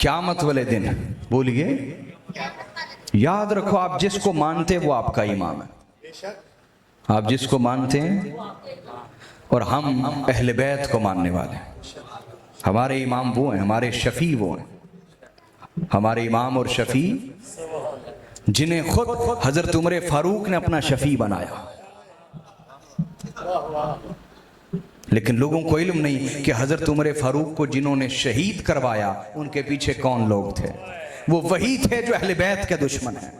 क़यामत वाले दिन बोलिए, याद रखो आप जिसको मानते हैं वो आपका इमाम है। आप जिसको मानते हैं, और हम अहले बैत को मानने वाले हैं। हमारे इमाम वो हैं, हमारे शफी वो हैं, हमारे इमाम और शफी जिन्हें खुद हजरत उमर फारूक ने अपना शफी बनाया। लेकिन लोगों को इल्म नहीं कि हजरत उमर फारूक को जिन्होंने शहीद करवाया उनके पीछे कौन लोग थे। वो वही थे जो अहले बैत के दुश्मन हैं।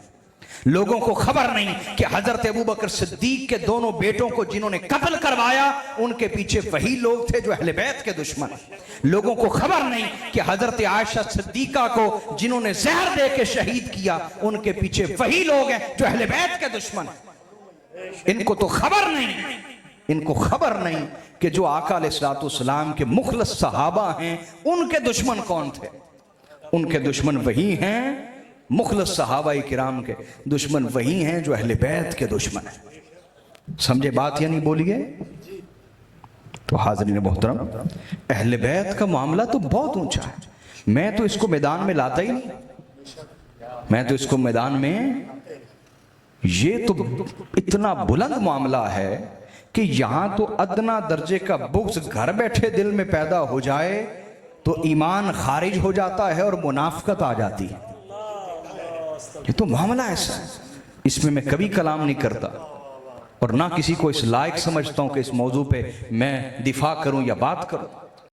लोगों को खबर नहीं कि हजरत अबू बकर सिद्दीक के दोनों बेटों को जिन्होंने कत्ल करवाया उनके पीछे वही लोग थे जो अहले बैत के दुश्मन हैं। लोगों को खबर नहीं कि हजरत आयशा सिद्दीका को जिन्होंने जहर दे के शहीद किया उनके पीछे वही लोग हैं जो अहले बैत के दुश्मन हैं। इनको तो खबर नहीं, इनको खबर नहीं कि जो आका अलैहिस्सलाम के मुखलस सहाबा हैं उनके दुश्मन कौन थे। उनके दुश्मन वही हैं, मुखलस सहाबा किराम के दुश्मन वही हैं जो अहले बैत के दुश्मन हैं। समझे बात या नहीं बोलिए? तो हाज़रीन मोहतरम, अहले बैत का मामला तो बहुत ऊंचा है। मैं तो इसको मैदान में लाता ही नहीं। मैं तो इसको मैदान में, ये तो इतना बुलंद मामला है कि यहां तो अदना दर्जे का बुग़्ज़ घर बैठे दिल में पैदा हो जाए तो ईमान खारिज हो जाता है और मुनाफ़िक़त आ जाती है। ये तो मामला ऐसा है, इसमें मैं कभी कलाम नहीं करता और ना किसी को इस लायक समझता हूं कि इस मौजू पे मैं दिफा करूं या बात करूं।